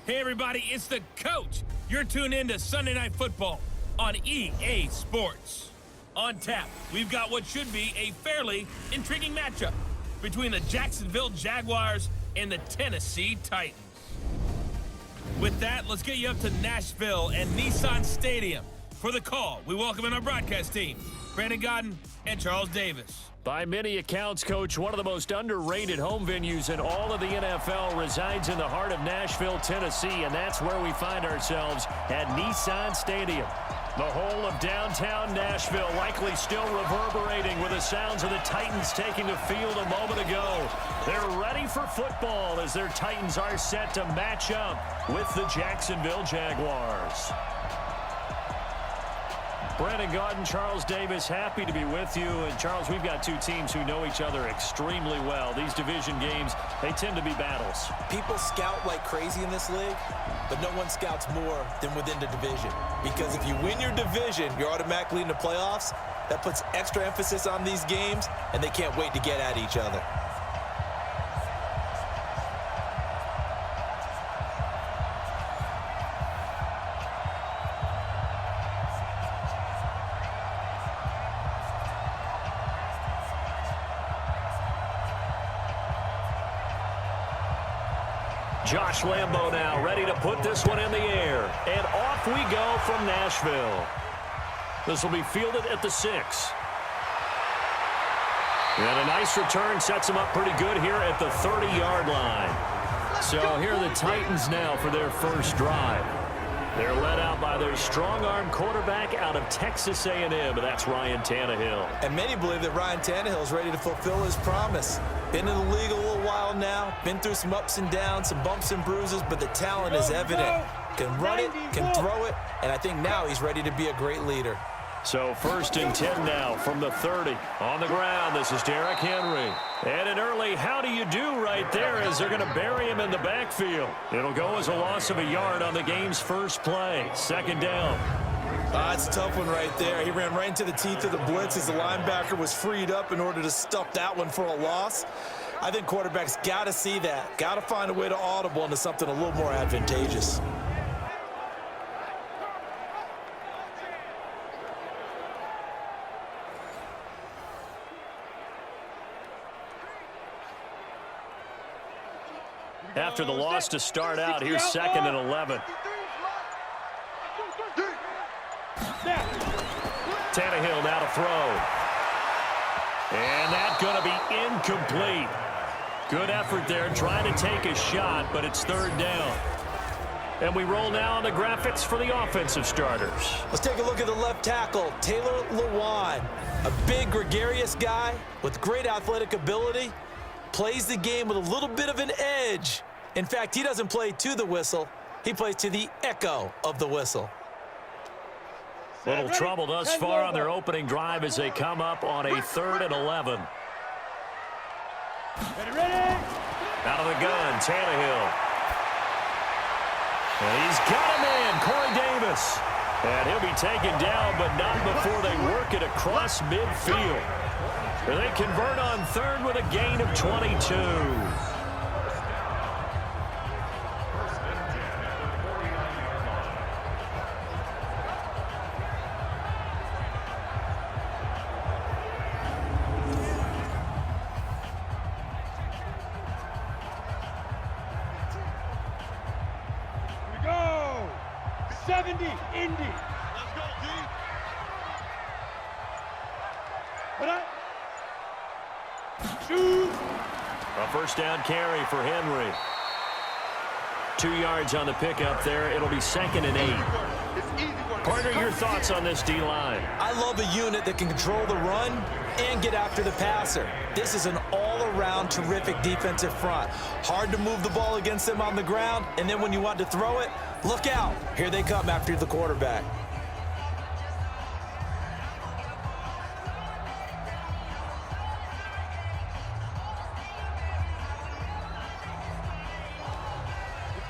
Hey everybody, it's the coach. You're tuned in to Sunday Night Football on EA Sports. On tap, we've got what should be a fairly intriguing matchup between the Jacksonville Jaguars and the Tennessee Titans. With that, let's get you up to Nashville and Nissan Stadium. For the call, we welcome in our broadcast team, Brandon Godden and Charles Davis. By many accounts, Coach, one of the most underrated home venues in all of the NFL resides in the heart of Nashville, Tennessee, and that's where we find ourselves at Nissan Stadium. The whole of downtown Nashville likely still reverberating with the sounds of the Titans taking the field a moment ago. They're ready for football as their Titans are set to match up with the Jacksonville Jaguars. Brandon Godden, Charles Davis, happy to be with you. And Charles, we've got two teams who know each other extremely well. These division games, they tend to be battles. People scout like crazy in this league, but no one scouts more than within the division. Because if you win your division, you're automatically in the playoffs. That puts extra emphasis on these games, and they can't wait to get at each other. Josh Lambo now ready to put this one in the air. And off we go from Nashville. This will be fielded at the 6. And a nice return sets him up pretty good here at the 30-yard line. So here are the Titans now for their first drive. They're led out by their strong-arm quarterback out of Texas A&M, and that's Ryan Tannehill. And many believe that Ryan Tannehill is ready to fulfill his promise. Been in the league a little while now, been through some ups and downs, some bumps and bruises, but the talent is evident. Can run it, can throw it, and I think now he's ready to be a great leader. So 1st and 10 now from the 30. On the ground, this is Derrick Henry. And an early how do you do right there as they're going to bury him in the backfield. It'll go as a loss of a yard on the game's first play. 2nd down. It's a tough one right there. He ran right into the teeth of the blitz as the linebacker was freed up in order to stuff that one for a loss. I think quarterbacks got to see that. Got to find a way to audible into something a little more advantageous. After the loss to start out, here's 2nd and 11. Tannehill now to throw. And that's going to be incomplete. Good effort there trying to take a shot, but it's 3rd down. And we roll now on the graphics for the offensive starters. Let's take a look at the left tackle, Taylor Lewan. A big, gregarious guy with great athletic ability. Plays the game with a little bit of an edge. In fact, he doesn't play to the whistle. He plays to the echo of the whistle. Little trouble thus far on their opening drive as they come up on a 3rd and 11. Out of the gun, Tannehill. And he's got a man, Corey Davis. And he'll be taken down, but not before they work it across midfield. And they convert on 3rd with a gain of 22. Here we go. 70, Indy. Let's go, D. What up? A 1st down carry for Henry. 2 yards on the pickup there. It'll be 2nd and 8. Partner, your thoughts on this D-line? I love a unit that can control the run and get after the passer. This is an all-around terrific defensive front. Hard to move the ball against them on the ground, and then when you want to throw it, look out. Here they come after the quarterback.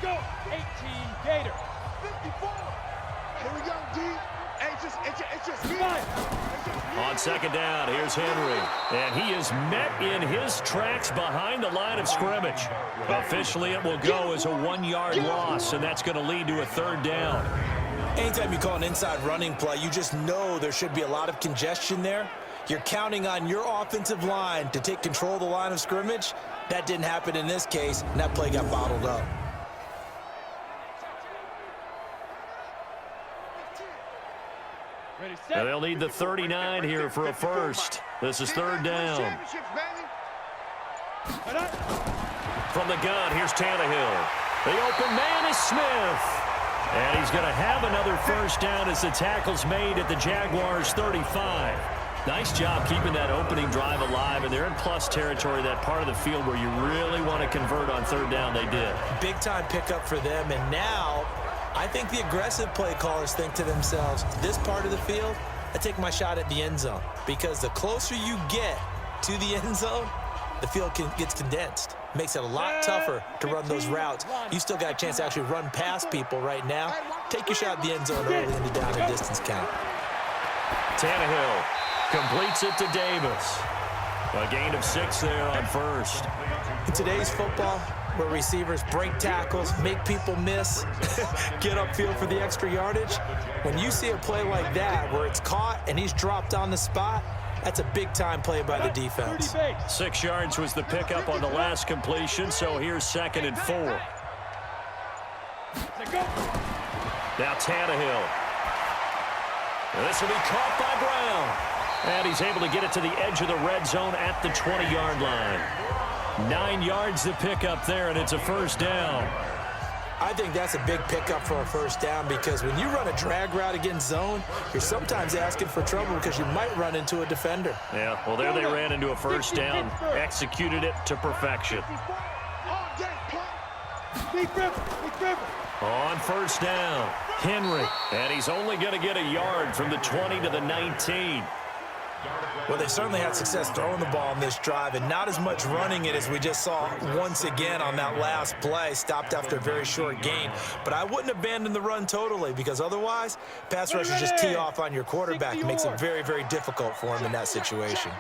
Go, 18, Gator. 54. Here we go, D. On second down, here's Henry. And he is met in his tracks behind the line of scrimmage. Officially, it will go as a 1-yard loss, and that's going to lead to a third down. Anytime you call an inside running play, you just know there should be a lot of congestion there. You're counting on your offensive line to take control of the line of scrimmage. That didn't happen in this case, and that play got bottled up. And they'll need the 39 here for a first. This is third down. From the gun, here's Tannehill. The open man is Smith. And he's going to have another first down as the tackle's made at the Jaguars 35. Nice job keeping that opening drive alive, and they're in plus territory, that part of the field where you really want to convert on third down. They did. Big-time pickup for them, and now I think the aggressive play callers think to themselves, this part of the field, I take my shot at the end zone, because the closer you get to the end zone, the field gets condensed. Makes it a lot tougher to run those routes. You still got a chance to actually run past people right now. Take your shot at the end zone early in the down and distance count. Tannehill completes it to Davis. A gain of 6 there on first. In today's football, where receivers break tackles, make people miss, get upfield for the extra yardage, when you see a play like that where it's caught and he's dropped on the spot, that's a big-time play by the defense. 6 yards was the pickup on the last completion, so here's 2nd and 4. Now Tannehill. This will be caught by Brown. And he's able to get it to the edge of the red zone at the 20-yard line. 9 yards to pick up there, and it's a first down. I think that's a big pickup for a first down, because when you run a drag route against zone, you're sometimes asking for trouble because you might run into a defender. Yeah, well, there they ran into a first down, executed it to perfection. On first down, Henry, and he's only going to get a yard from the 20 to the 19. Well, they certainly had success throwing the ball in this drive, and not as much running it as we just saw once again on that last play. Stopped after a very short gain. But I wouldn't abandon the run totally, because otherwise, pass rushers just tee off on your quarterback. It makes it very, very difficult for him in that situation.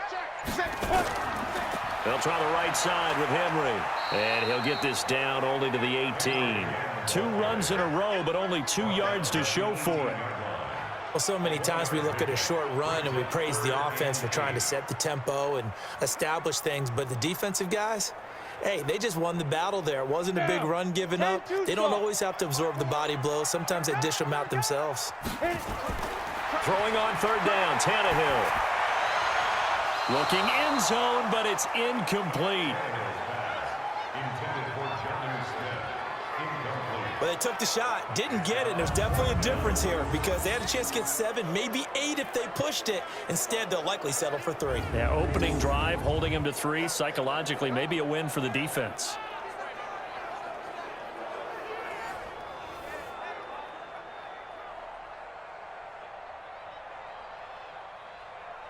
They'll try the right side with Henry, and he'll get this down only to the 18. 2 runs in a row, but only 2 yards to show for it. Well, so many times we look at a short run and we praise the offense for trying to set the tempo and establish things, but the defensive guys, hey, they just won the battle there. It wasn't a big run given up. They don't always have to absorb the body blows. Sometimes they dish them out themselves. Throwing on third down, Tannehill. Looking end zone, but it's incomplete. Well, they took the shot, didn't get it, and there's definitely a difference here, because they had a chance to get 7, maybe 8 if they pushed it. Instead, they'll likely settle for 3. Yeah, opening drive, holding him to 3, psychologically, maybe a win for the defense.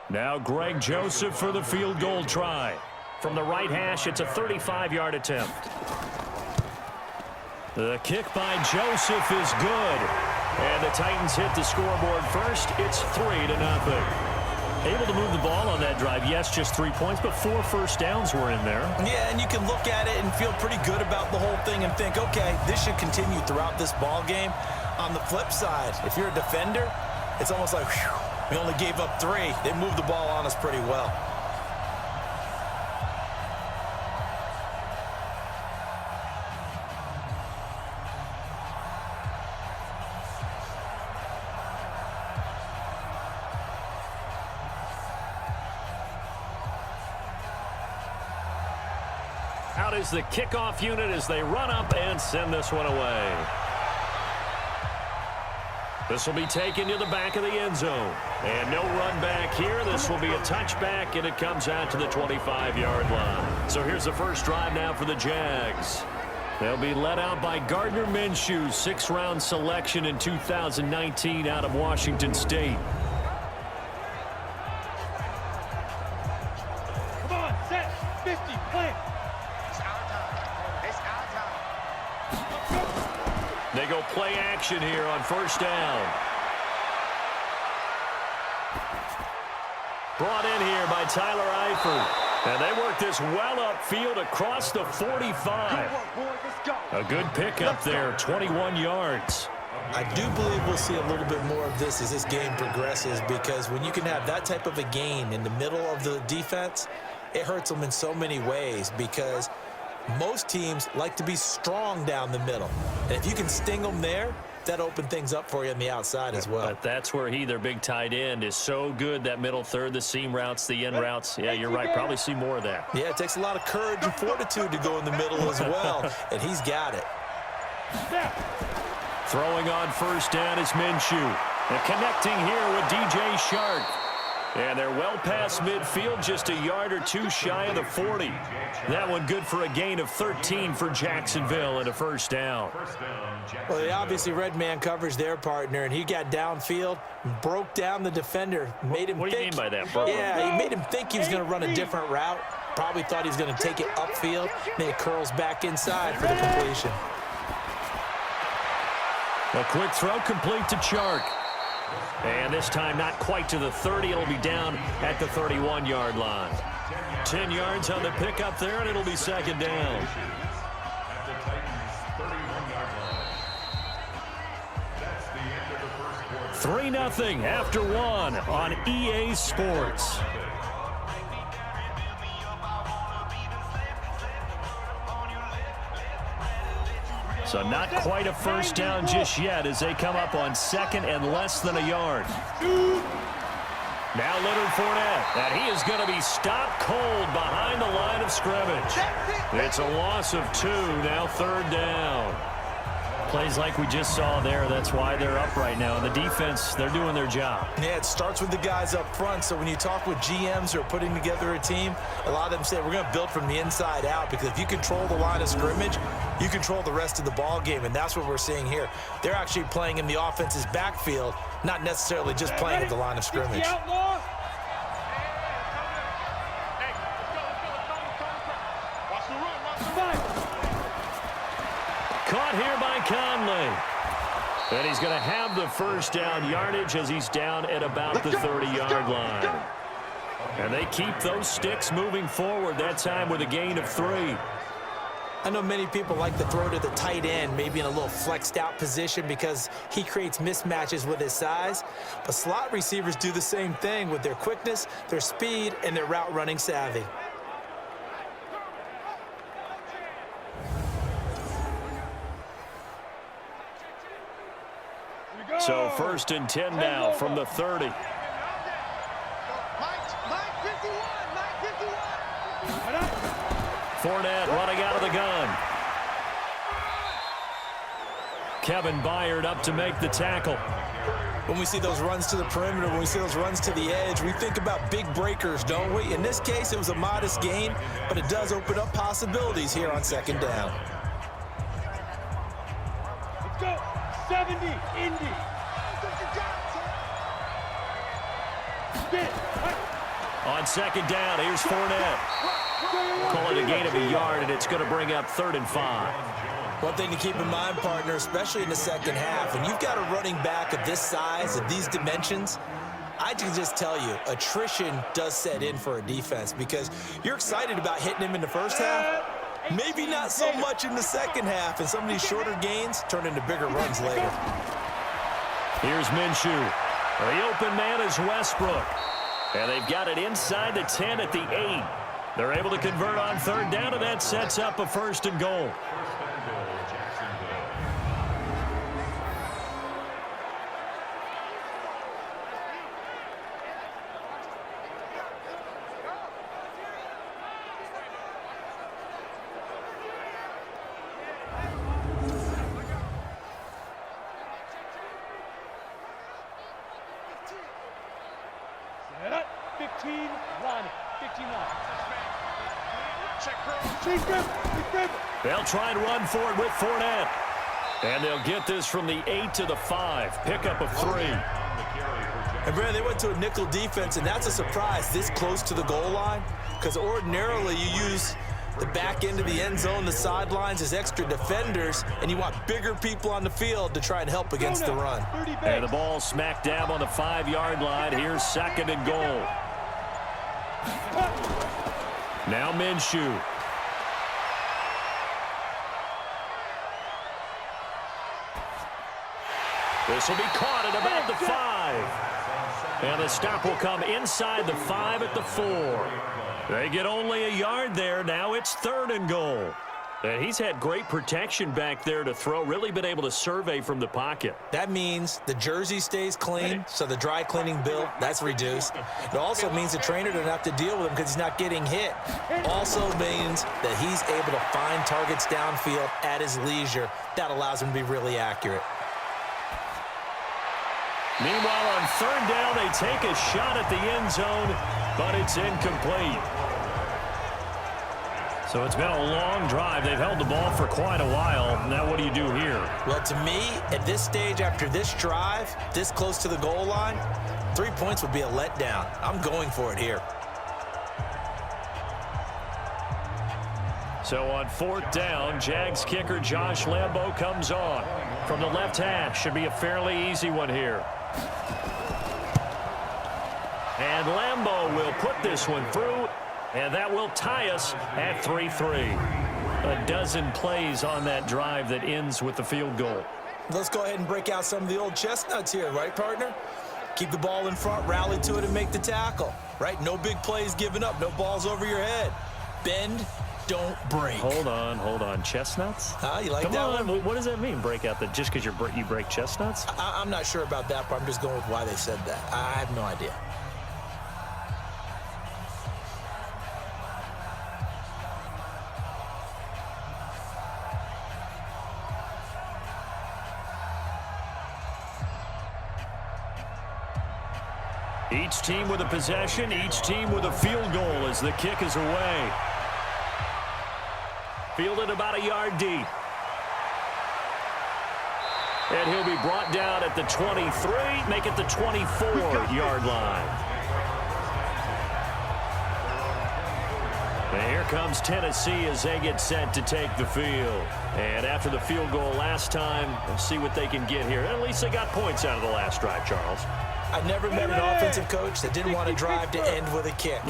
Now Greg Joseph for the field goal try. From the right hash, it's a 35-yard attempt. The kick by Joseph is good. And the Titans hit the scoreboard first. It's 3-0. Able to move the ball on that drive. Yes, just 3 points, but 4 first downs were in there. Yeah, and you can look at it and feel pretty good about the whole thing and think, okay, this should continue throughout this ball game. On the flip side, if you're a defender, it's almost like, whew, we only gave up 3. They moved the ball on us pretty well. Out is the kickoff unit as they run up and send this one away. This will be taken to the back of the end zone. And no run back here. This will be a touchback, and it comes out to the 25-yard line. So here's the first drive now for the Jags. They'll be led out by Gardner Minshew, 6th-round selection in 2019 out of Washington State. Come on, set, 50, play. They go play action here on first down. Brought in here by Tyler Eifert. And they work this well upfield across the 45. A good pickup there, 21 yards. I do believe we'll see a little bit more of this as this game progresses, because when you can have that type of a gain in the middle of the defense, it hurts them in so many ways, because most teams like to be strong down the middle. And if you can sting them there, that opened things up for you on the outside as well. But that's where their big tight end, is so good, that middle third, the seam routes, the in routes. Yeah, you're right. Probably see more of that. Yeah, it takes a lot of courage and fortitude to go in the middle as well, and he's got it. Throwing on first down is Minshew. And connecting here with DJ Shark. And they're well past midfield, just a yard or two shy of the 40. That one good for a gain of 13 for Jacksonville and a first down. Well, they obviously read man coverage their partner, and he got downfield, broke down the defender, made him What do you think. mean by that, bro? Yeah, he made him think he was going to run a different route. Probably thought he was going to take it upfield. Then it curls back inside for the completion. A quick throw complete to Chark. And this time not quite to the 30. It'll be down at the 31-yard line. 10 yards on the pickup there, and it'll be second down. Three 3-0 after one on EA Sports. So not quite a first down just yet as they come up on second and less than a yard. Now Leonard Fournette, and he is going to be stopped cold behind the line of scrimmage. It's a loss of 2, now third down. Plays like we just saw there, that's why they're up right now. And the defense, they're doing their job. Yeah, it starts with the guys up front. So when you talk with GMs who are putting together a team, a lot of them say we're going to build from the inside out, because if you control the line of scrimmage, you control the rest of the ball game, and that's what we're seeing here. They're actually playing in the offense's backfield, not necessarily just playing at the line of scrimmage. Caught here by Conley. And he's going to have the first down yardage as he's down at about the 30-yard line. And they keep those sticks moving forward, that time with a gain of 3. I know many people like to throw to the tight end, maybe in a little flexed out position, because he creates mismatches with his size. But slot receivers do the same thing with their quickness, their speed, and their route running savvy. So first and 10 now from the 30. Mike 51. Fournette running out of the gun. Kevin Byard up to make the tackle. When we see those runs to the perimeter, when we see those runs to the edge, we think about big breakers, don't we? In this case, it was a modest gain, but it does open up possibilities here on second down. Let's go. 70, Indy. On second down, here's Fournette. Call it a gain of a yard, and it's going to bring up 3rd and 5. One thing to keep in mind, partner, especially in the second half, when you've got a running back of this size, of these dimensions, I can just tell you, attrition does set in for a defense, because you're excited about hitting him in the first half, maybe not so much in the second half, and some of these shorter gains turn into bigger runs later. Here's Minshew. The open man is Westbrook. And they've got it inside the 10 at the 8. They're able to convert on 3rd down, and that sets up a 1st and goal. They'll try and run for it with Fournette. And they'll get this from the 8 to the 5. Pickup of 3. And, Brad, they went to a nickel defense, and that's a surprise this close to the goal line, because ordinarily you use the back end of the end zone, the sidelines as extra defenders, and you want bigger people on the field to try and help against the run. And the ball smack dab on the 5-yard line. Here's 2nd and goal. Now Minshew. This will be caught at about the 5. And the stop will come inside the 5 at the 4. They get only a yard there. Now it's 3rd and goal. And he's had great protection back there to throw, really been able to survey from the pocket. That means the jersey stays clean, so the dry cleaning bill, that's reduced. It also means the trainer doesn't have to deal with him because he's not getting hit. Also means that he's able to find targets downfield at his leisure. That allows him to be really accurate. Meanwhile, on 3rd down, they take a shot at the end zone, but it's incomplete. So it's been a long drive. They've held the ball for quite a while. Now what do you do here? Well, to me, at this stage, after this drive, this close to the goal line, 3 points would be a letdown. I'm going for it here. So on 4th down, Jags kicker Josh Lambo comes on. From the left hash, should be a fairly easy one here. And Lambo will put this one through. And that will tie us at 3-3. A dozen plays on that drive that ends with the field goal. Let's go ahead and break out some of the old chestnuts here, right, partner? Keep the ball in front, rally to it, and make the tackle, right? No big plays given up, no balls over your head. Bend, don't break. Hold on. Chestnuts? You like that one? What does that mean, break out? Just because you break chestnuts? I'm not sure about that, but I'm just going with why they said that. I have no idea. Each team with a possession, each team with a field goal as the kick is away. Fielded about a yard deep. And he'll be brought down at the 23, make it the 24-yard line. And here comes Tennessee as they get set to take the field. And after the field goal last time, we'll see what they can get here. At least they got points out of the last drive, Charles. I never met an offensive coach that didn't want to drive to end with a kick.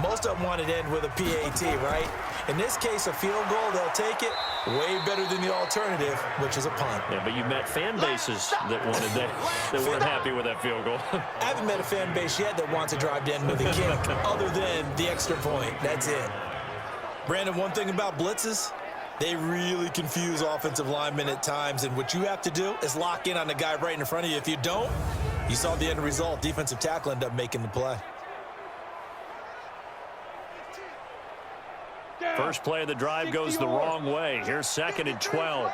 Most of them wanted to end with a PAT, right? In this case, a field goal, they'll take it way better than the alternative, which is a punt. Yeah, but you met fan bases that wanted that weren't happy with that field goal. I haven't met a fan base yet that wants to drive to end with a kick other than the extra point. That's it. Brandon, one thing about blitzes, they really confuse offensive linemen at times, and what you have to do is lock in on the guy right in front of you. If you don't, you saw the end result. Defensive tackle ended up making the play. First play of the drive goes the wrong way. Here's 2nd and 12.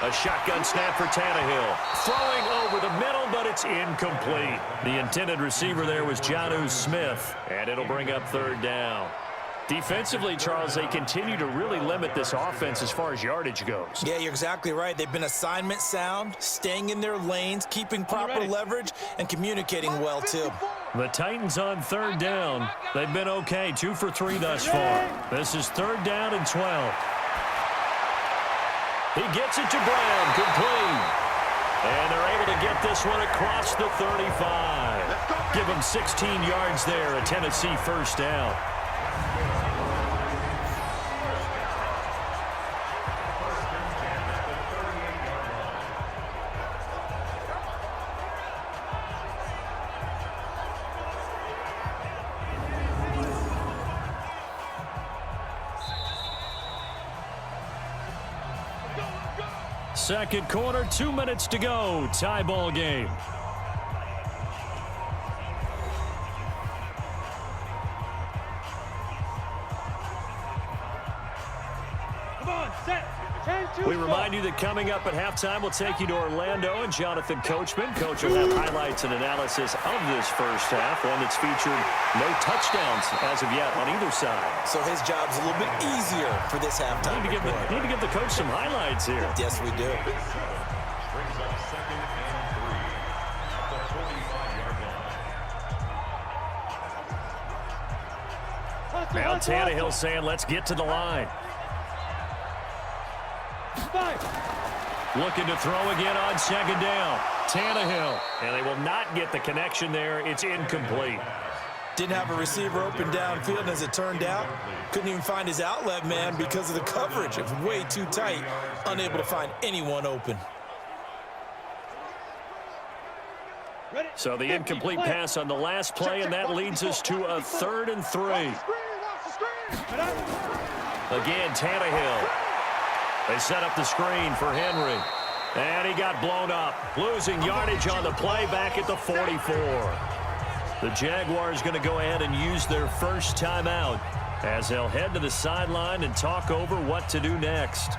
A shotgun snap for Tannehill. Throwing over the middle, but it's incomplete. The intended receiver there was Jonnu Smith, and it'll bring up 3rd down. Defensively, Charles, they continue to really limit this offense as far as yardage goes. Yeah, you're exactly right. They've been assignment sound, staying in their lanes, keeping proper leverage, and communicating well, too. The Titans on 3rd down. They've been okay, 2 for 3 thus far. This is 3rd down and 12. He gets it to Brown, complete. And they're able to get this one across the 35. Give them 16 yards there, a Tennessee first down. Second quarter, 2 minutes to go. Tie ball game. Come on, set. 10-2. We remind you that coming up at halftime, we'll take you to Orlando and Jonathan Coachman. Coach will have highlights and analysis of this first half, one that's featured no touchdowns as of yet on either side. So his job's a little bit easier for this halftime. Need to give the coach some highlights here. Yes, we do. Now Tannehill saying, let's get to the line. Looking to throw again on second down. Tannehill. And they will not get the connection there. It's incomplete. Didn't have a receiver open downfield, and as it turned out, couldn't even find his outlet man because of the coverage. It was way too tight, unable to find anyone open. So the incomplete pass on the last play, and that leads us to a 3rd and 3. Again, Tannehill. They set up the screen for Henry. And he got blown up. Losing yardage on the play back at the 44. The Jaguars going to go ahead and use their first timeout as they'll head to the sideline and talk over what to do next.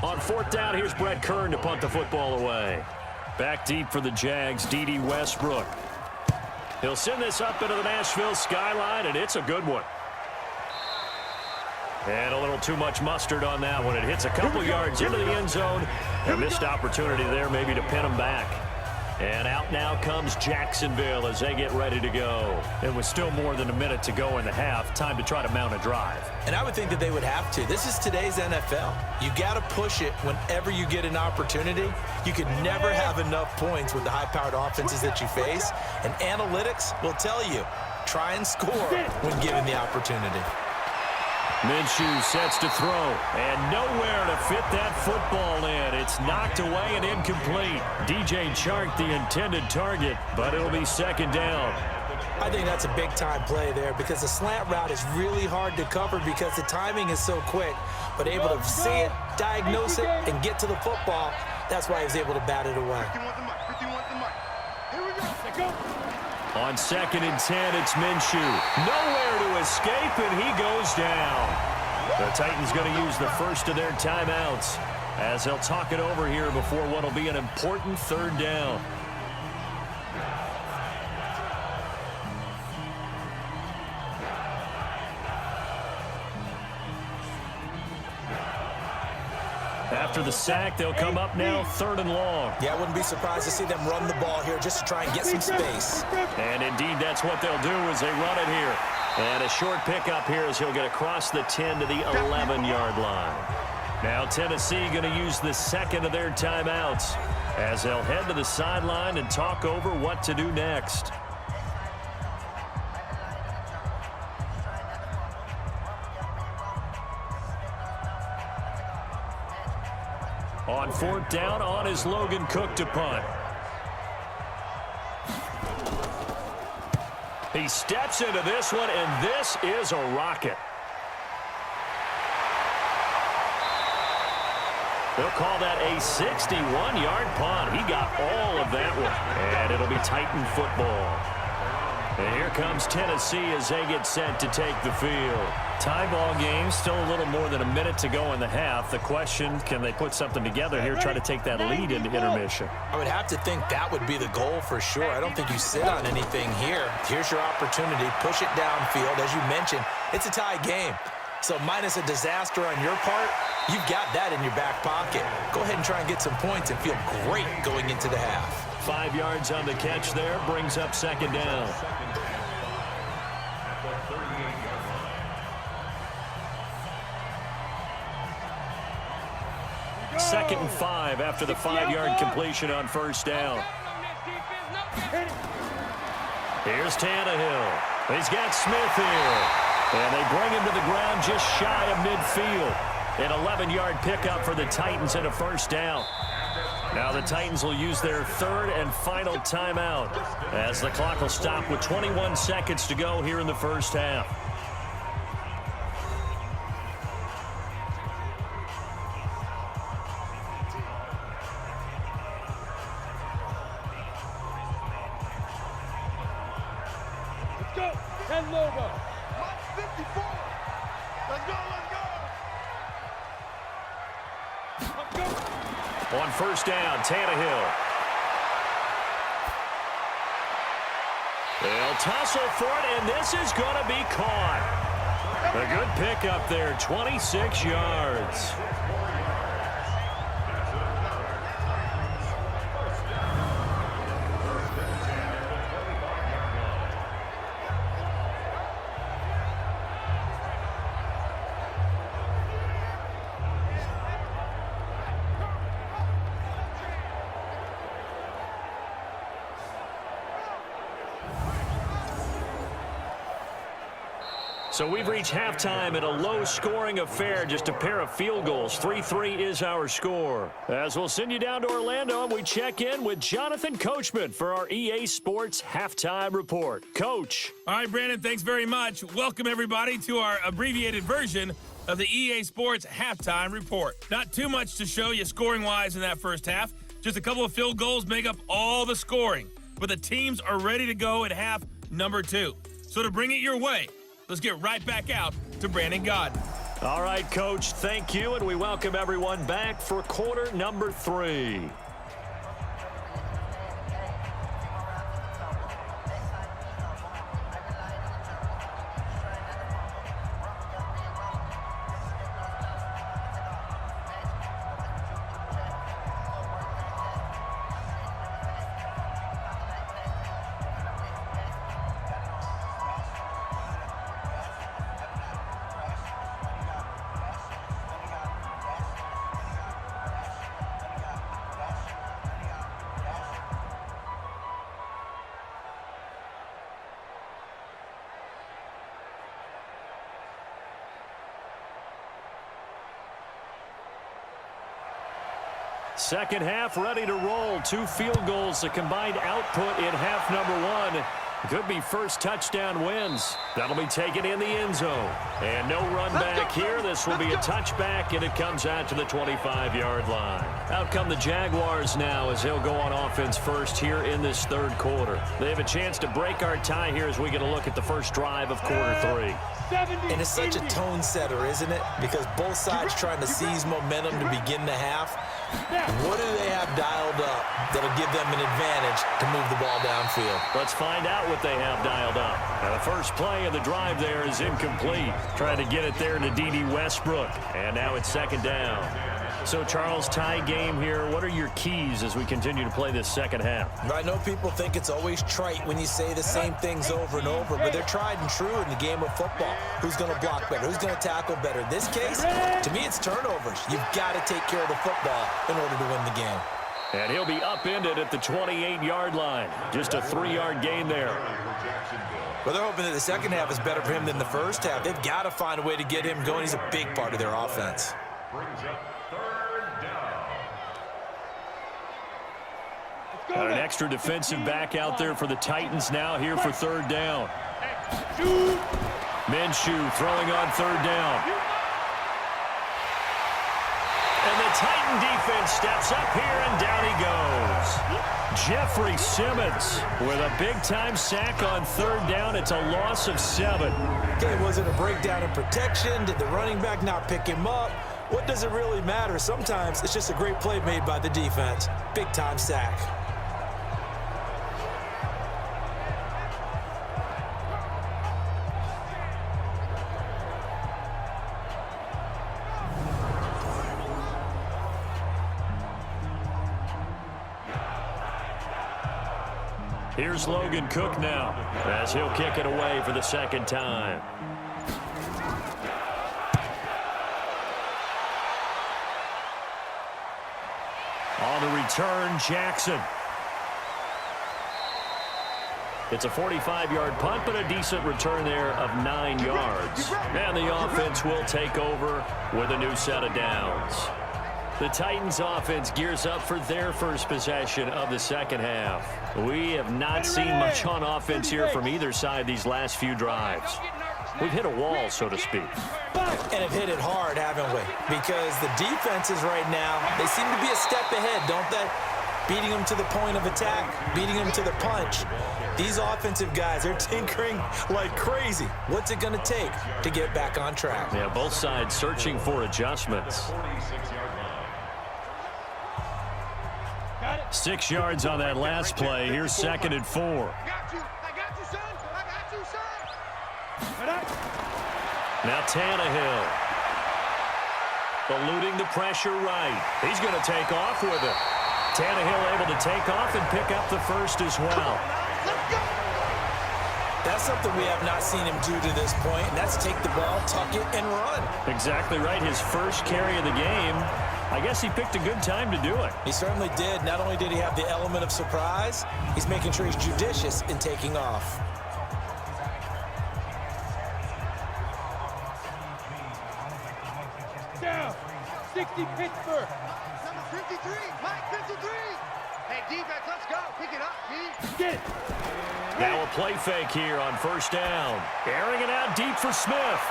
On 4th down, here's Brett Kern to punt the football away. Back deep for the Jags, D.D. Westbrook. He'll send this up into the Nashville skyline, and it's a good one. And a little too much mustard on that one. It hits a couple yards into the end zone. A missed opportunity there maybe to pin him back. And out now comes Jacksonville as they get ready to go. It was still more than a minute to go in the half. Time to try to mount a drive. And I would think that they would have to. This is today's NFL. You got to push it whenever you get an opportunity. You could never have enough points with the high-powered offenses that you face. And analytics will tell you, try and score when given the opportunity. Minshew sets to throw, and nowhere to fit that football in. It's knocked away and incomplete. DJ Chark, the intended target, but it'll be 2nd down. I think that's a big-time play there because the slant route is really hard to cover because the timing is so quick. But able to see it, diagnose it, and get to the football, that's why he was able to bat it away. On 2nd and 10, it's Minshew. Nowhere to escape, and he goes down. The Titans going to use the first of their timeouts as they'll talk it over here before what will be an important 3rd down. After the sack, they'll come up now 3rd and long. Yeah, I wouldn't be surprised to see them run the ball here just to try and get some space. And indeed, that's what they'll do as they run it here. And a short pickup here as he'll get across the 10 to the 11-yard line. Now Tennessee going to use the 2nd of their timeouts as they'll head to the sideline and talk over what to do next. On 4th down, on is Logan Cook to punt. He steps into this one, and this is a rocket. They'll call that a 61-yard punt. He got all of that one, and it'll be Titan football. And here comes Tennessee as they get set to take the field. Tie ball game, still a little more than a minute to go in the half. The question, can they put something together here, try to take that lead into intermission? I would have to think that would be the goal for sure. I don't think you sit on anything here. Here's your opportunity. Push it downfield. As you mentioned, it's a tie game. So minus a disaster on your part, you've got that in your back pocket. Go ahead and try and get some points and feel great going into the half. 5 yards on the catch there, brings up 2nd down. Second and 5 after the 5-yard completion on 1st down. Here's Tannehill. He's got Smith here. And they bring him to the ground just shy of midfield. An 11-yard pickup for the Titans and a 1st down. Now the Titans will use their 3rd and final timeout as the clock will stop with 21 seconds to go here in the 1st half. Let's go. 10 logo. 54. Let's go. On 1st down, Tannehill. They'll tussle for it, and this is going to be caught. A good pickup there, 26 yards. So we've reached halftime in a low-scoring affair, just a pair of field goals. 3-3 is our score. As we'll send you down to Orlando, and we check in with Jonathan Coachman for our EA Sports Halftime Report. Coach. All right, Brandon, thanks very much. Welcome, everybody, to our abbreviated version of the EA Sports Halftime Report. Not too much to show you scoring-wise in that first half. Just a couple of field goals make up all the scoring. But the teams are ready to go at half number 2. So to bring it your way, let's get right back out to Brandon Godden. All right, Coach, thank you, and we welcome everyone back for quarter number 3. Second half ready to roll. 2 field goals, the combined output in half number 1. Could be first touchdown wins. That'll be taken in the end zone. And no run back here. This will be a touchback, and it comes out to the 25-yard line. Out come the Jaguars now as they'll go on offense first here in this third quarter. They have a chance to break our tie here as we get a look at the first drive of quarter 3. And it's such a tone setter, isn't it? Because both sides trying to seize momentum to begin the half. What do they have dialed up that'll give them an advantage to move the ball downfield? Let's find out what they have dialed up. Now, the first play of the drive there is incomplete. Trying to get it there to D.D. Westbrook. And now it's second down. So, Charles, tie game here. What are your keys as we continue to play this second half? I know people think it's always trite when you say the same things over and over, but they're tried and true in the game of football. Who's going to block better? Who's going to tackle better? In this case, to me, it's turnovers. You've got to take care of the football in order to win the game. And he'll be upended at the 28-yard line. Just a 3-yard gain there. Well, they're hoping that the second half is better for him than the first half. They've got to find a way to get him going. He's a big part of their offense. Got an extra defensive back out there for the Titans now here for third down. Minshew throwing on third down. And the Titan defense steps up here, and down he goes. Jeffrey Simmons with a big-time sack on third down. It's a loss of 7. Okay, was it a breakdown in protection? Did the running back not pick him up? What does it really matter? Sometimes it's just a great play made by the defense. Big-time sack. Here's Logan Cook now as he'll kick it away for the second time. On the return, Jackson. It's a 45-yard punt, but a decent return there of 9 yards. And the offense will take over with a new set of downs. The Titans offense gears up for their first possession of the second half. We have not seen much on offense here from either side these last few drives. We've hit a wall, so to speak. And have hit it hard, haven't we? Because the defenses right now, they seem to be a step ahead, don't they? Beating them to the point of attack, beating them to the punch. These offensive guys, they're tinkering like crazy. What's it going to take to get back on track? Yeah, both sides searching for adjustments. 6 yards on that last play. Here's 2nd and 4. I got you, son. I got you, son. Now Tannehill. Eluding the pressure right. He's going to take off with it. Tannehill able to take off and pick up the first as well. That's something we have not seen him do to this point, and that's take the ball, tuck it, and run. Exactly right. His first carry of the game. I guess he picked a good time to do it. He certainly did. Not only did he have the element of surprise, he's making sure he's judicious in taking off. 50, Pittsburgh. Number 53, Mike 53. Hey, defense, let's go. Pick it up, G. Get it. Now a play fake here on first down. Airing it out deep for Smith.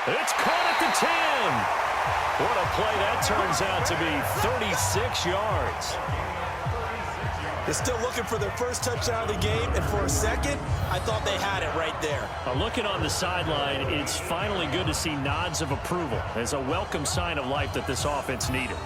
It's caught at the 10. What a play that turns out to be, 36 yards. They're still looking for their first touchdown of the game, and for a second, I thought they had it right there. Looking on the sideline, it's finally good to see nods of approval. It's a welcome sign of life that this offense needed.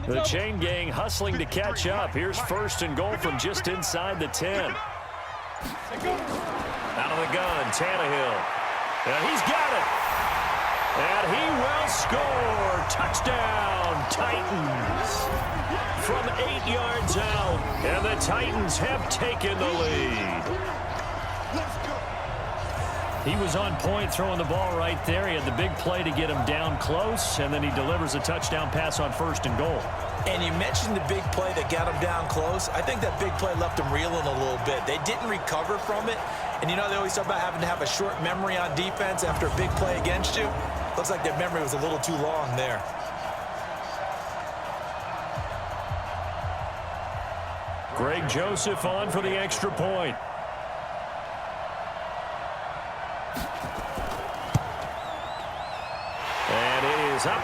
The chain gang hustling to catch up. Here's first and goal from just inside the 10. Out of the gun, Tannehill. And he's got it. And he will score. Touchdown, Titans. From 8 yards out. And the Titans have taken the lead. He was on point throwing the ball right there. He had the big play to get him down close, and then he delivers a touchdown pass on first and goal. And you mentioned the big play that got him down close. I think that big play left him reeling a little bit. They didn't recover from it. And you know, they always talk about having to have a short memory on defense after a big play against you. Looks like their memory was a little too long there. Greg Joseph on for the extra point. And it is up.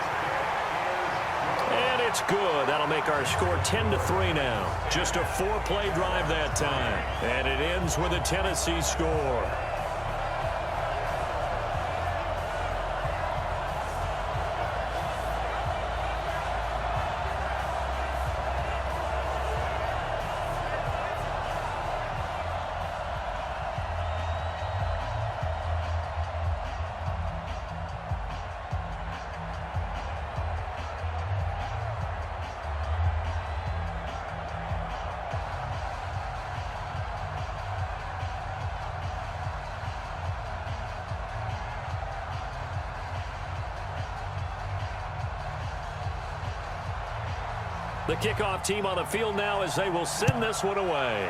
And it's good. That'll make our score 10-3 now. Just a 4-play drive that time. And it ends with a Tennessee score. The kickoff team on the field now as they will send this one away.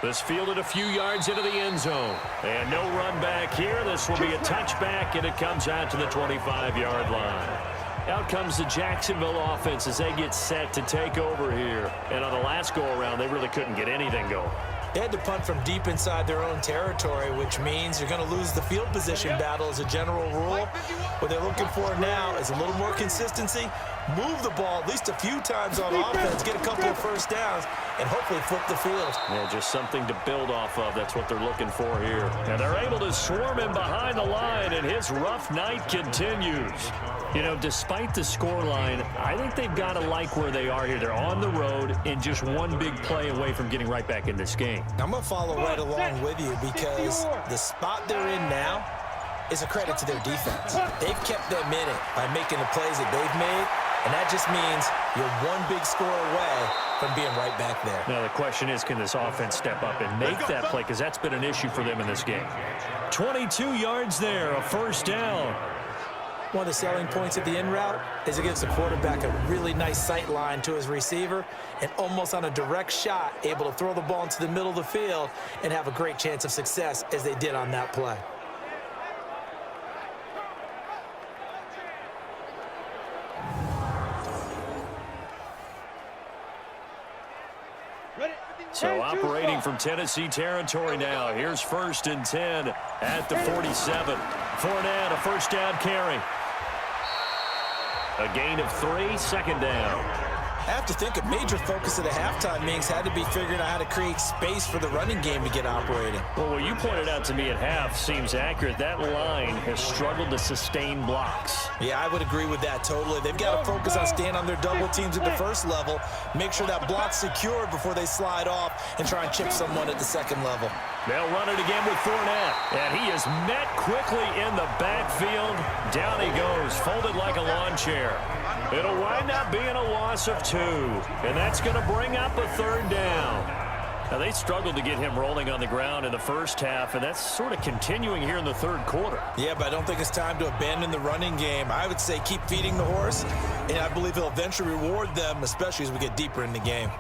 This fielded a few yards into the end zone. And no run back here. This will be a touchback, and it comes out to the 25-yard line. Out comes the Jacksonville offense as they get set to take over here. And on the last go-around, they really couldn't get anything going. They had to punt from deep inside their own territory, which means you're going to lose the field position battle as a general rule. What they're looking for now is a little more consistency, move the ball at least a few times on offense, get a couple of first downs, and hopefully flip the field. Yeah, just something to build off of. That's what they're looking for here. And they're able to swarm him behind the line, and his rough night continues. You know, despite the scoreline, I think they've got to like where they are here. They're on the road and just one big play away from getting right back in this game. I'm going to follow right along with you because the spot they're in now is a credit to their defense. They've kept them in it by making the plays that they've made, and that just means you're one big score away from being right back there. Now the question is, can this offense step up and make that play? Because that's been an issue for them in this game. 22 yards there, a first down. One of the selling points of the in route is it gives the quarterback a really nice sight line to his receiver and almost on a direct shot able to throw the ball into the middle of the field and have a great chance of success as they did on that play. So operating from Tennessee territory now. Here's first and 10 at the 47. Fournette, a first down carry. A gain of 3, second down. I have to think a major focus of the halftime meetings had to be figuring out how to create space for the running game to get operating. Well, what you pointed out to me at half seems accurate. That line has struggled to sustain blocks. Yeah, I would agree with that totally. They've got to focus on staying on their double teams at the first level, make sure that block's secured before they slide off and try and chip someone at the second level. They'll run it again with Fournette, and he is met quickly in the backfield. Down he goes, folded like a lawn chair. It'll wind up being a loss of 2, and that's going to bring up a third down. Now, they struggled to get him rolling on the ground in the first half, and that's sort of continuing here in the third quarter. Yeah, but I don't think it's time to abandon the running game. I would say keep feeding the horse, and I believe he'll eventually reward them, especially as we get deeper in the game.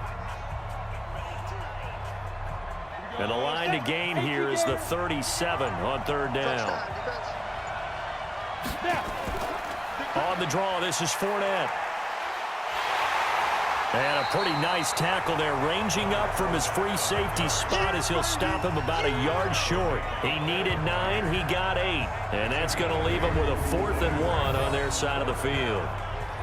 And the line to gain here is the 37 on third down. On the draw, this is Fournette. And a pretty nice tackle there, ranging up from his free safety spot as he'll stop him about a yard short. He needed 9, he got 8. And that's going to leave him with a 4th and 1 on their side of the field.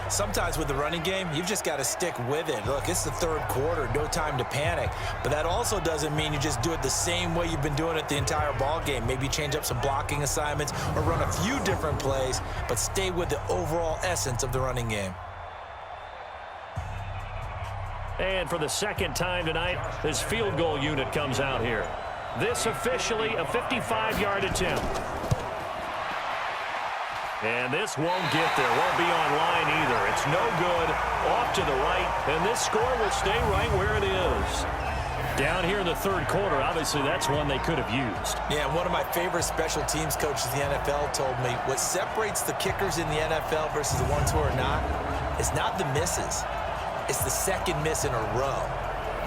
Sometimes with the running game, you've just got to stick with it. Look, it's the third quarter, no time to panic. But that also doesn't mean you just do it the same way you've been doing it the entire ball game. Maybe change up some blocking assignments or run a few different plays, but stay with the overall essence of the running game. And for the second time tonight, this field goal unit comes out here. This officially a 55-yard attempt. And this won't get there, won't be online either. It's no good, off to the right, and this score will stay right where it is. Down here in the third quarter, obviously that's one they could have used. Yeah, one of my favorite special teams coaches in the NFL told me what separates the kickers in the NFL versus the ones who are not is not the misses. It's the second miss in a row.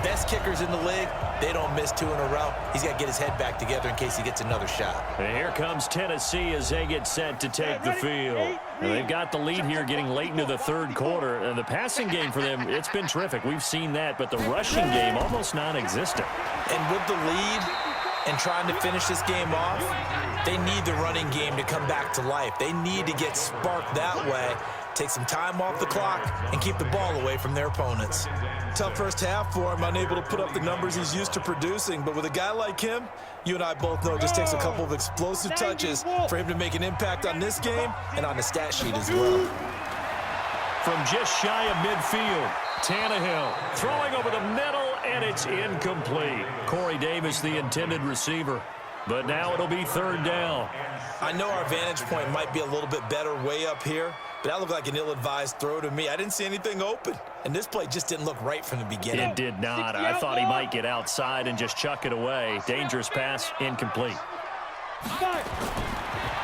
Best kickers in the league, they don't miss 2 in a row. He's got to get his head back together in case he gets another shot. And here comes Tennessee as they get set to take the field. And they've got the lead here getting late into the third quarter. And the passing game for them, it's been terrific. We've seen that, but the rushing game almost non-existent. And with the lead and trying to finish this game off, they need the running game to come back to life. They need to get sparked that way, take some time off the clock, and keep the ball away from their opponents. Tough first half for him, unable to put up the numbers he's used to producing. But with a guy like him, you and I both know it just takes a couple of explosive touches for him to make an impact on this game and on the stat sheet as well. From just shy of midfield, Tannehill throwing over the middle, and it's incomplete. Corey Davis, the intended receiver. But now it'll be third down. I know our vantage point might be a little bit better way up here, but that looked like an ill-advised throw to me. I didn't see anything open, and this play just didn't look right from the beginning. It did not. I thought he might get outside and just chuck it away. Dangerous pass, incomplete.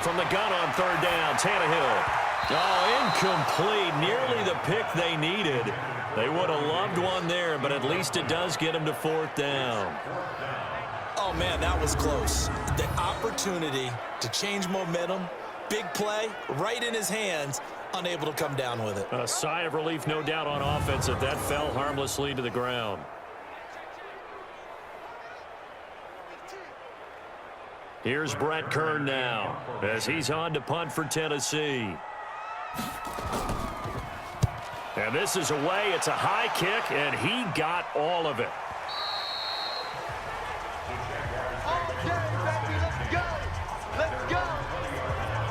From the gun on third down, Tannehill. Oh, incomplete. Nearly the pick they needed. They would have loved one there, but at least it does get them to fourth down. Oh, man, that was close. The opportunity to change momentum, big play, right in his hands, unable to come down with it. A sigh of relief, no doubt, on offense if that fell harmlessly to the ground. Here's Brett Kern now as he's on to punt for Tennessee. And this is away. It's a high kick, and he got all of it.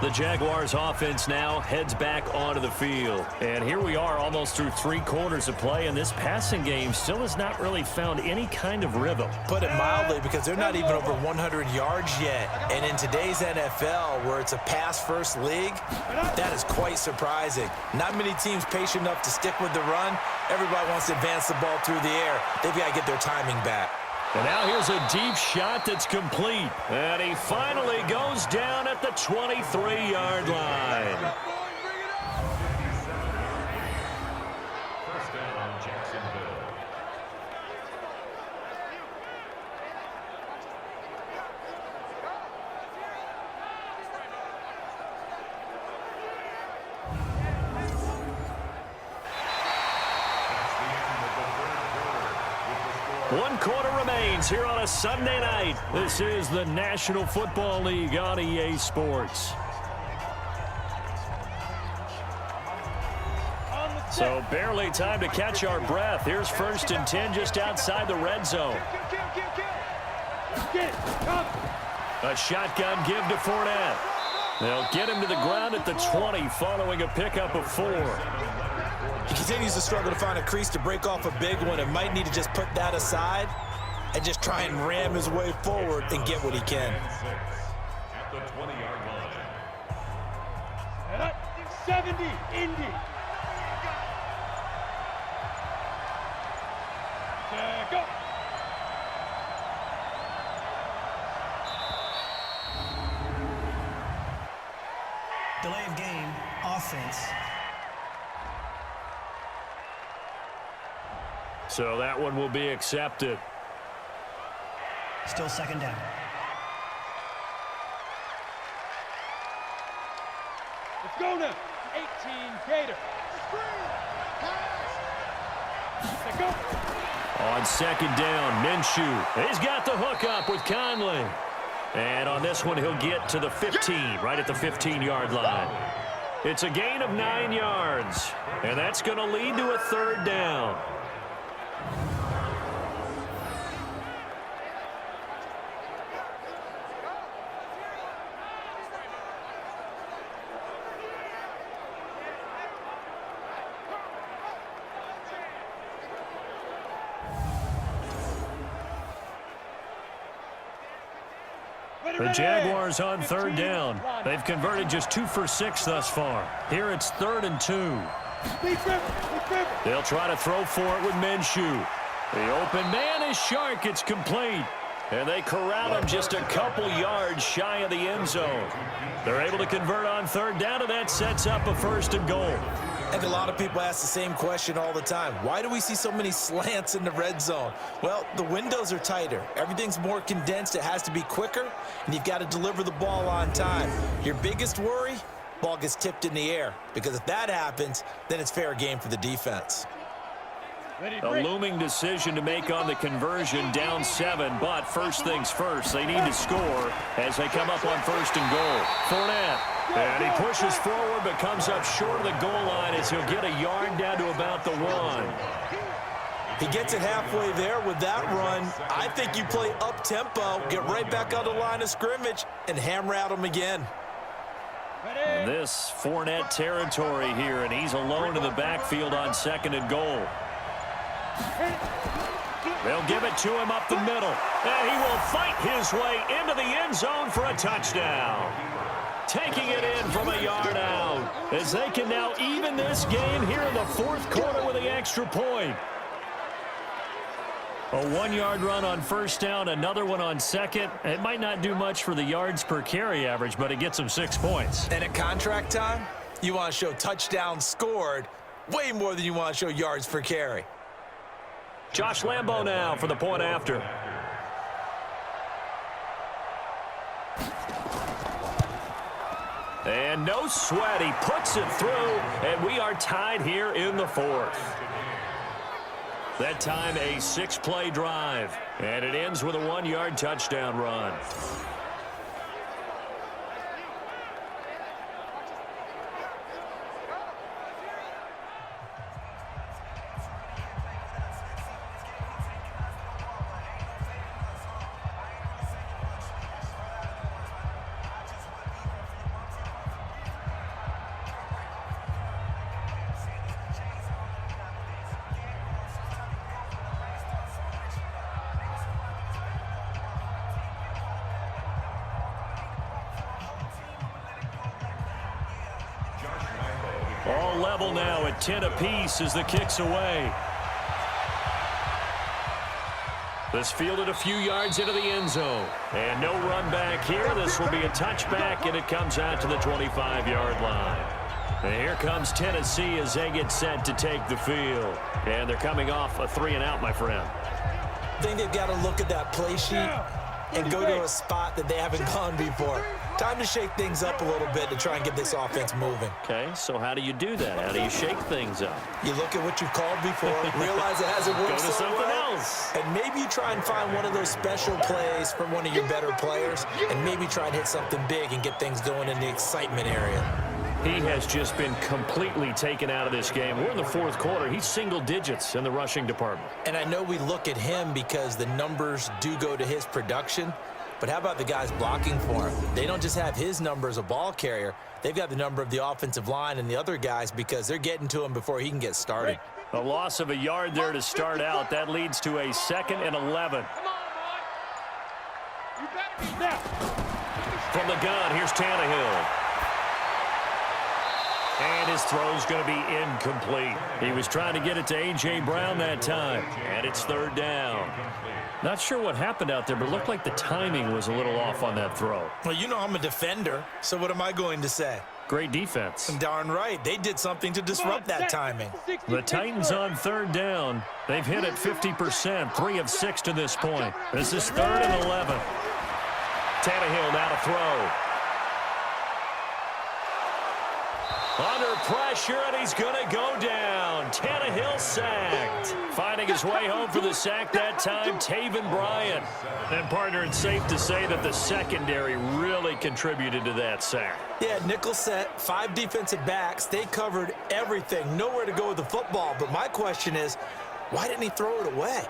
The Jaguars offense now heads back onto the field. And here we are almost through 3 quarters of play, and this passing game still has not really found any kind of rhythm. Put it mildly, because they're not even over 100 yards yet. And in today's NFL, where it's a pass-first league, that is quite surprising. Not many teams patient enough to stick with the run. Everybody wants to advance the ball through the air. They've got to get their timing back. And now here's a deep shot that's complete. And he finally goes down at the 23-yard line. One quarter remains here on a Sunday night. This is the National Football League on EA Sports. So barely time to catch our breath. Here's 1st and 10 just outside the red zone. A shotgun give to Fournette. They'll get him to the ground at the 20 following a pickup of 4. He continues to struggle to find a crease to break off a big one and might need to just put that aside and just try and ram his way forward and get what he can. At the 20-yard line. 70, Indy. Go. Delay of game, offense. So that one will be accepted. Still second down. Let's go now. 18 Gator. Let's go. On second down, Minshew. He's got the hook up with Conley. And on this one, he'll get to the 15, right at the 15-yard line. It's a gain of 9 yards, and that's going to lead to a third down. The Jaguars on third down. They've converted just 2 for 6 thus far. Here it's 3rd and 2. They'll try to throw for it with Minshew. The open man is Shark. It's complete. And they corral him just a couple yards shy of the end zone. They're able to convert on third down, and that sets up a 1st and goal. I think a lot of people ask the same question all the time. Why do we see so many slants in the red zone? Well, the windows are tighter. Everything's more condensed. It has to be quicker, and you've got to deliver the ball on time. Your biggest worry, ball gets tipped in the air, because if that happens, then it's fair game for the defense. A looming decision to make on the conversion, down 7, but first things first, they need to score as they come up on 1st and goal. Fournette, and he pushes forward but comes up short of the goal line as he'll get a yard down to about the 1. He gets it halfway there with that run. I think you play up-tempo, get right back on the line of scrimmage, and hammer at him again. And this Fournette territory here, and he's alone in the backfield on 2nd and goal. They'll give it to him up the middle, and he will fight his way into the end zone for a touchdown. Taking it in from a yard out, as they can now even this game here in the 4th quarter with the extra point. A 1-yard run on 1st down, another one on 2nd. It might not do much for the yards per carry average, but it gets them 6 points. And at contract time, you want to show touchdowns scored way more than you want to show yards per carry. Josh Lambo now for the point after. And no sweat. He puts it through, and we are tied here in the 4th. That time a 6-play drive, and it ends with a 1-yard touchdown run. All level now at 10 apiece as the kick's away. This fielded a few yards into the end zone. And no run back here. This will be a touchback, and it comes out to the 25-yard line. And here comes Tennessee as they get set to take the field. And they're coming off a 3-and-out, my friend. I think they've got to look at that play sheet and go to a spot that they haven't gone before. Time to shake things up a little bit to try and get this offense moving. Okay, so how do you do that? How do you shake things up? You look at what you've called before, realize it hasn't worked Go to so something well, else. and maybe you try and find one of those special plays from one of your better players, and maybe try and hit something big and get things going in the excitement area. He has just been completely taken out of this game. We're in the 4th quarter. He's single digits in the rushing department. And I know we look at him because the numbers do go to his production, but how about the guys blocking for him? They don't just have his number as a ball carrier. They've got the number of the offensive line and the other guys because they're getting to him before he can get started. A loss of a yard there to start out. That leads to a 2nd and 11. From the gun, here's Tannehill. And his throw's going to be incomplete. He was trying to get it to A.J. Brown that time. And it's 3rd down. Not sure what happened out there, but it looked like the timing was a little off on that throw. Well, you know I'm a defender, so what am I going to say? Great defense. Darn right. They did something to disrupt that timing. The Titans on 3rd down. They've hit it 50%, 3 of 6 to this point. This is 3rd and 11. Tannehill now to throw. Under pressure, and he's going to go down. Tannehill sacked. Finding his way home for the sack that time, Taven Bryan. And, partner, it's safe to say that the secondary really contributed to that sack. Yeah, nickel set, 5 defensive backs. They covered everything. Nowhere to go with the football. But my question is, why didn't he throw it away?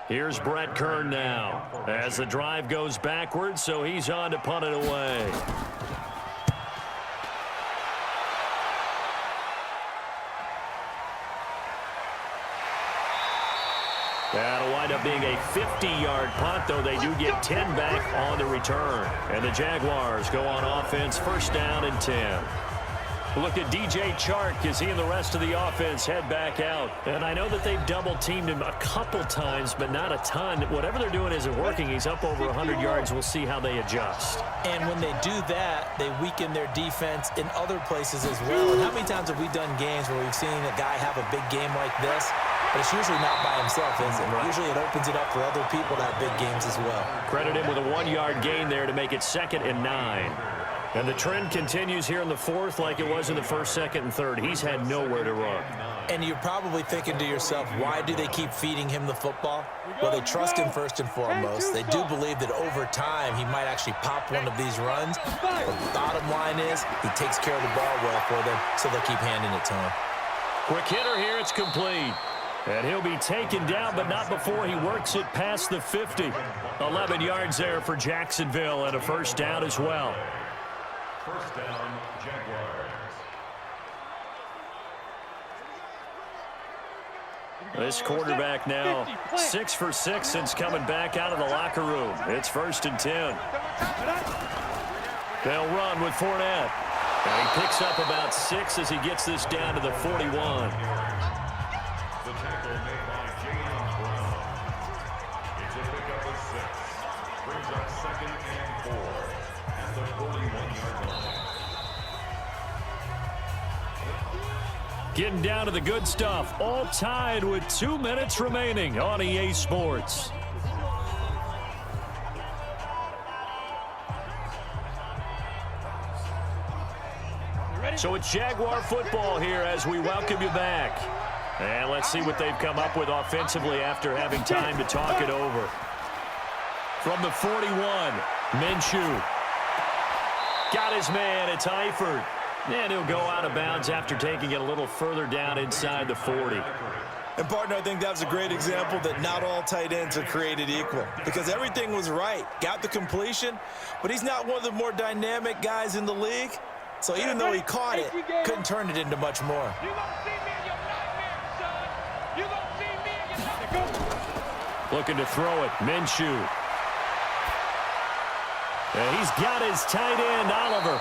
Here's Brett Kern now as the drive goes backwards, so he's on to punt it away. That'll wind up being a 50-yard punt, though they do get 10 back on the return. And the Jaguars go on offense, 1st down and 10. Look at DJ Chark as he and the rest of the offense head back out. And I know that they've double-teamed him a couple times, but not a ton. Whatever they're doing isn't working. He's up over 100 yards. We'll see how they adjust. And when they do that, they weaken their defense in other places as well. And how many times have we done games where we've seen a guy have a big game like this? But it's usually not by himself, is it? Right. Usually it opens it up for other people to have big games as well. Credit him with a 1-yard gain there to make it 2nd and 9. And the trend continues here in the 4th like it was in the 1st, 2nd, and 3rd. He's had nowhere to run. And you're probably thinking to yourself, why do they keep feeding him the football? Well, they trust him first and foremost. They do believe that over time he might actually pop one of these runs. But the bottom line is he takes care of the ball well for them, so they'll keep handing it to him. Quick hitter here. It's complete. And he'll be taken down, but not before he works it past the 50. 11 yards there for Jacksonville and a 1st down as well. 1st down, Jaguars. This quarterback now 6 for 6 since coming back out of the locker room. It's 1st and 10. They'll run with Fournette. And he picks up about 6 as he gets this down to the 41. The tackle made by James Brown. It's a pickup of 6. Brings up 2nd and 4 at the 41-yard line. Getting down to the good stuff. All tied with 2 minutes remaining on EA Sports. So it's Jaguar football here as we welcome you back. And let's see what they've come up with offensively after having time to talk it over. From the 41, Minshew. Got his man, it's Eifert. And he'll go out of bounds after taking it a little further down inside the 40. And, partner, I think that was a great example that not all tight ends are created equal because everything was right. Got the completion, but he's not one of the more dynamic guys in the league. So even though he caught it, couldn't turn it into much more. Looking to throw it, Minshew. And he's got his tight end, Oliver.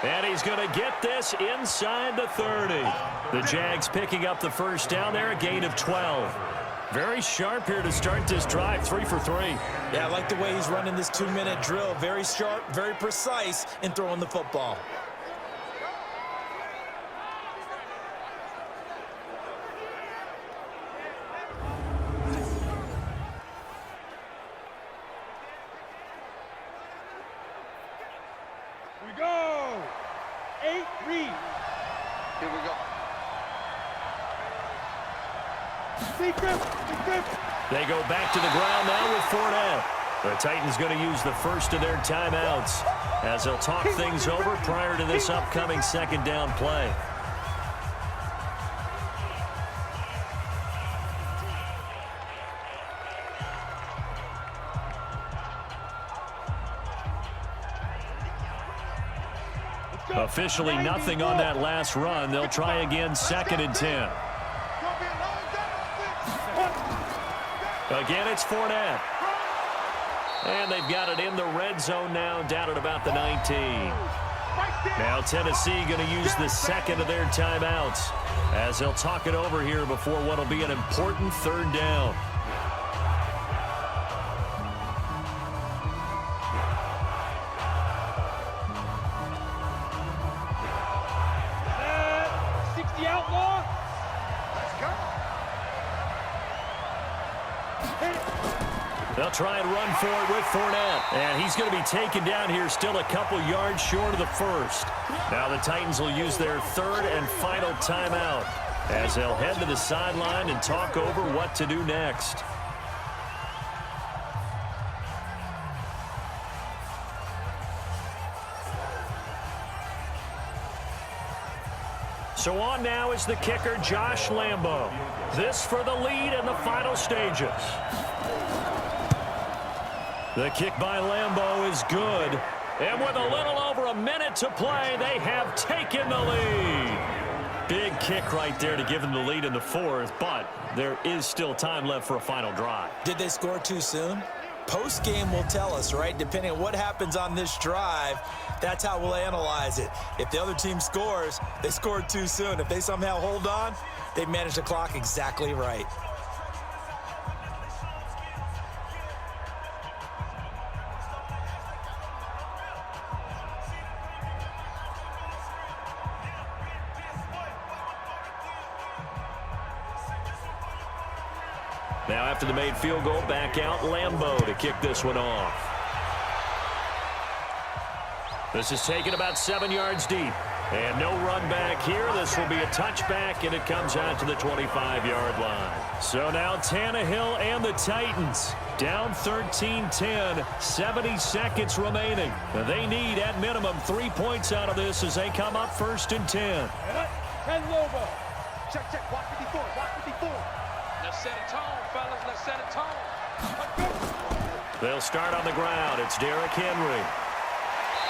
And he's going to get this inside the 30. The Jags picking up the 1st down there, a gain of 12. Very sharp here to start this drive, 3 for 3. Yeah, I like the way he's running this 2-minute drill. Very sharp, very precise in throwing the football. Go! 8 read. Here we go. They go back to the ground now with Fournette. The Titans going to use the first of their timeouts as they'll talk things over prior to this upcoming 2nd down play. Officially nothing on that last run. They'll try again 2nd and 10. Again, it's Fournette. And they've got it in the red zone now, down at about the 19. Now Tennessee going to use the second of their timeouts as they'll talk it over here before what will be an important third down. They'll try and run for it with Fournette. And he's going to be taken down here still a couple yards short of the first. Now the Titans will use their third and final timeout as they'll head to the sideline and talk over what to do next. So on now is the kicker, Josh Lambo. This for the lead in the final stages. The kick by Lambo is good. And with a little over a minute to play, they have taken the lead. Big kick right there to give them the lead in the fourth, but there is still time left for a final drive. Did they score too soon? Post-game will tell us, right? Depending on what happens on this drive, that's how we'll analyze it. If the other team scores, they scored too soon. If they somehow hold on, they managed the clock exactly right. Now after the made field goal, back out Lambo to kick this one off. This is taken about 7 yards deep. And no run back here. This will be a touchback, and it comes out to the 25-yard line. So now Tannehill and the Titans down 13-10, 70 seconds remaining. They need, at minimum, 3 points out of this as they come up 1st and 10. And Lobo. Check, check. Watch 54. Watch 54. Let's set a tone, fellas. Let's set a tone. They'll start on the ground. It's Derrick Henry.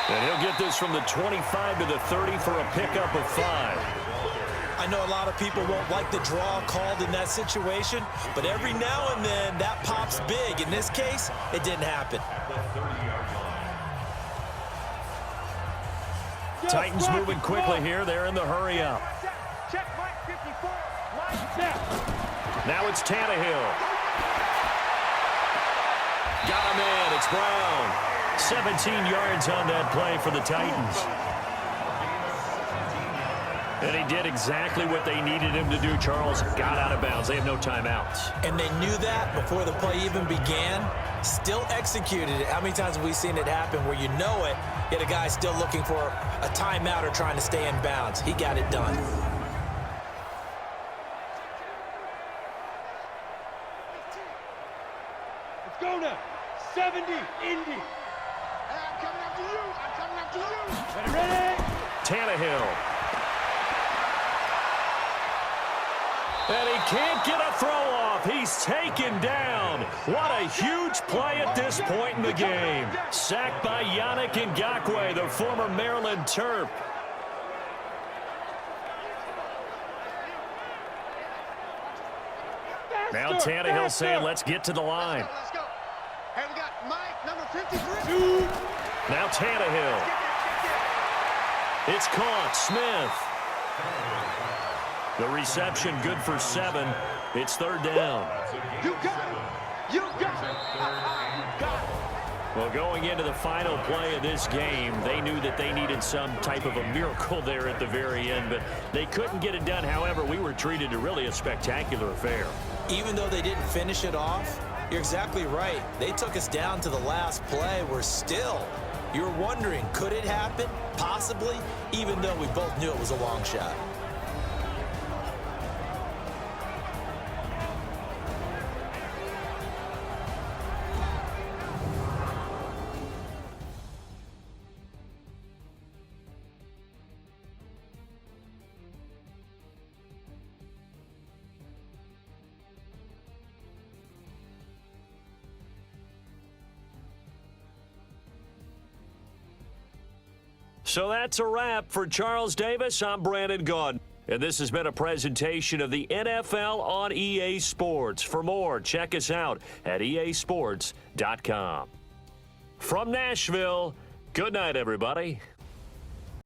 And he'll get this from the 25 to the 30 for a pickup of 5. I know a lot of people won't like the draw called in that situation, but every now and then that pops big. In this case, it didn't happen. Titans moving quickly here. They're in the hurry up. Check Mike 54. Mike snap. Now it's Tannehill. Got him in. It's Brown. 17 yards on that play for the Titans. And he did exactly what they needed him to do, Charles. Got out of bounds. They have no timeouts. And they knew that before the play even began. Still executed it. How many times have we seen it happen where you know it, yet a guy still looking for a timeout or trying to stay in bounds? He got it done. Let's go now. 70, Indy. I'm coming after you. I'm coming after you. Ready? Tannehill. And he can't get a throw off. He's taken down. What a huge play at this point in the game. Sacked by Yannick Ngakoue, the former Maryland Terp. Now Tannehill saying, let's get to the line. Let's go. Hey, we got Mike, number 53. Now Tannehill. It's caught. Smith. The reception good for 7. It's 3rd down. You got it. You got it. You got it. Well, going into the final play of this game, they knew that they needed some type of a miracle there at the very end, but they couldn't get it done. However, we were treated to really a spectacular affair. Even though they didn't finish it off, you're exactly right. They took us down to the last play. We're still, you're wondering, could it happen? Possibly, even though we both knew it was a long shot. So that's a wrap for Charles Davis. I'm Brandon Gaudin. And this has been a presentation of the NFL on EA Sports. For more, check us out at easports.com. From Nashville, good night, everybody.